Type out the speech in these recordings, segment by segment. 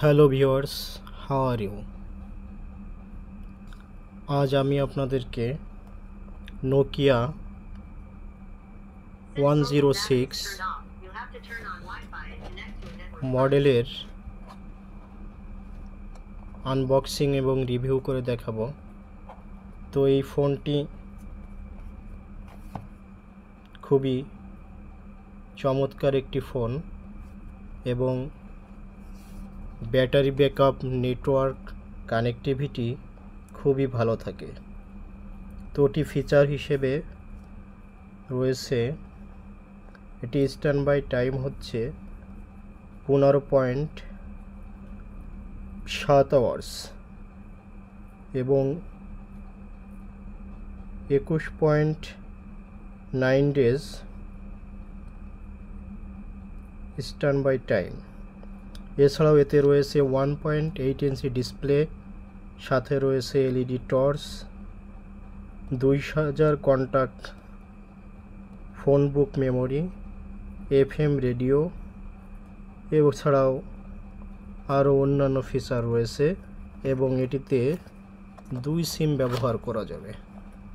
Hello viewers, how are you? আজ আমি আপনাদেরকে নোকিয়া 106 মডেলের আনবক্সিং এবং রিভিউ করে দেখাবো। তো এই ফোনটি খুবই চমৎকার একটি ফোন এবং ব্যাটারি ব্যাকআপ, নেটওয়ার্ক কানেক্টিভিটি খুবই ভালো থাকে। তো এটি ফিচার হিসেবে রয়েছে, এটি স্ট্যান্ড বাই টাইম হচ্ছে 15.7 আওয়ার্স এবং 21.9 ডেজ স্ট্যান্ড বাই টাইম। এছাড়াও এতে রয়েছে 1.8 ইঞ্চি ডিসপ্লে, সাথে রয়েছে এলইডি টর্চ, 2000 কন্ট্যাক্ট ফোন বুক মেমোরি, এফএম রেডিও, এছাড়াও আরও অন্যান্য ফিচার রয়েছে এবং এটিতে 2 সিম ব্যবহার করা যাবে।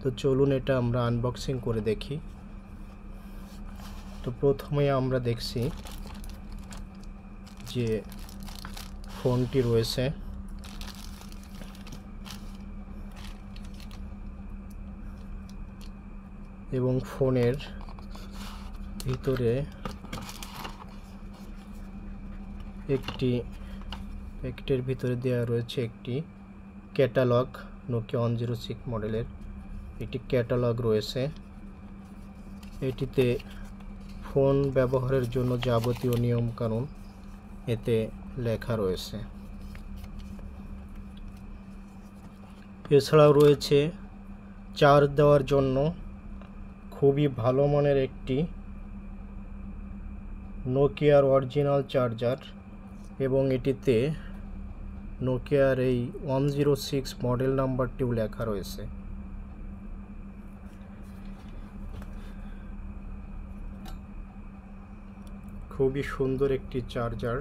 তো চলুন এটা আমরা আনবক্সিং করে দেখি। তো প্রথমে আমরা দেখছি যে ফোনটি রয়েছে, এবং ফোনের ভিতরে প্যাকেটের ভিতরে দেওয়া রয়েছে একটি ক্যাটালগ। নোকিয়া 106 মডেলের একটি ক্যাটালগ রয়েছে। এটিতে ফোন ব্যবহারের জন্য যাবতীয় নিয়মকানুন এতে লেখা রয়েছে। এছাড়াও রয়েছে চার্জ দেওয়ার জন্য খুবই ভালো মানের একটি নোকিয়ার অরিজিনাল চার্জার, এবং এটিতে নোকিয়ার এই 106 মডেল নাম্বারটিও লেখা রয়েছে। খুবই সুন্দর একটি চার্জার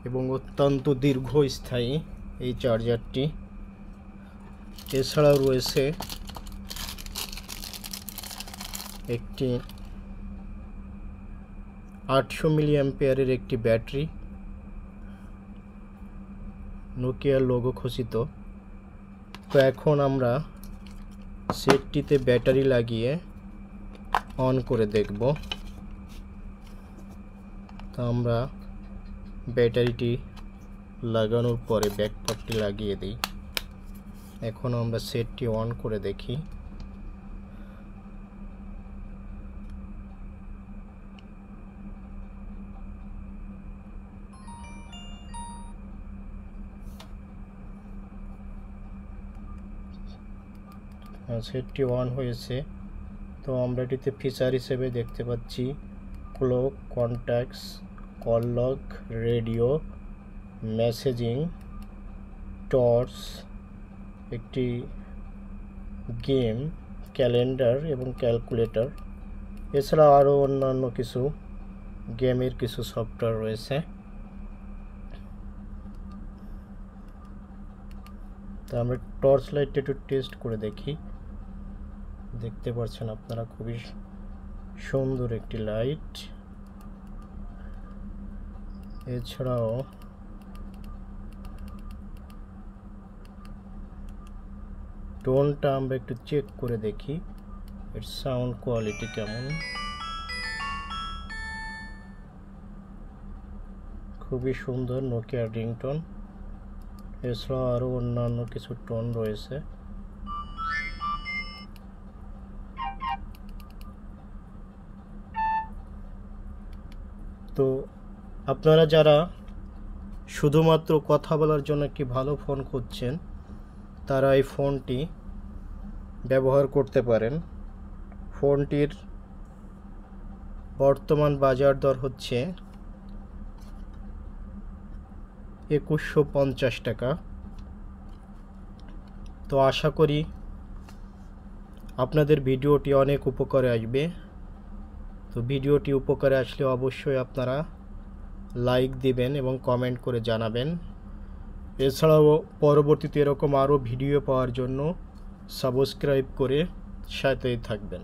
এবং অত্যন্ত দীর্ঘস্থায়ী এই চার্জারটি। এছাড়াও রয়েছে একটি 800 মিলি অ্যাম্পিয়ারের একটি ব্যাটারি, নোকিয়ার লোগো খচিত। তো এখন আমরা সেটটিতে ব্যাটারি লাগিয়ে অন করে দেখব। তো আমরা ব্যাটারিটি লাগানোর পরে ব্যাকপার্টটি লাগিয়ে দিই। এখন আমরা সেটটি অন করে দেখি। সেটটি অন হয়েছে। তো আমরা এটিতে ফিচার হিসেবে দেখতে পাচ্ছি clock, contacts, call log, radio, messaging, torch, একটি গেম, ক্যালেন্ডার এবং ক্যালকুলেটর। এছাড়া আরও অন্যান্য কিছু গেমের কিছু সফটওয়্যার রয়েছে। তো আমরা টর্চ লাইটটা একটু টেস্ট করে দেখি। দেখতে পাচ্ছেন আপনারা, খুবই সুন্দর একটি লাইট। এছাড়াও টোনটা আমরা একটু চেক করে দেখি, এর সাউন্ড কোয়ালিটি কেমন। খুবই সুন্দর নোকিয়ার রিংটোন। এছাড়াও আরও অন্যান্য কিছু টোন রয়েছে। তো আপনারা যারা শুধুমাত্র কথা বলার জন্য একটি ভালো ফোন খুঁজছেন, তারা এই ফোনটি ব্যবহার করতে পারেন। ফোনটির বর্তমান বাজার দর হচ্ছে 2150 টাকা। তো আশা করি আপনাদের ভিডিওটি অনেক উপকারে আসবে। তো ভিডিওটি উপকারে আসলে অবশ্যই আপনারা লাইক দিবেন এবং কমেন্ট করে জানাবেন। এছাড়াও পরবর্তীতে এরকম আরও ভিডিও পাওয়ার জন্য সাবস্ক্রাইব করে সাথেই থাকবেন।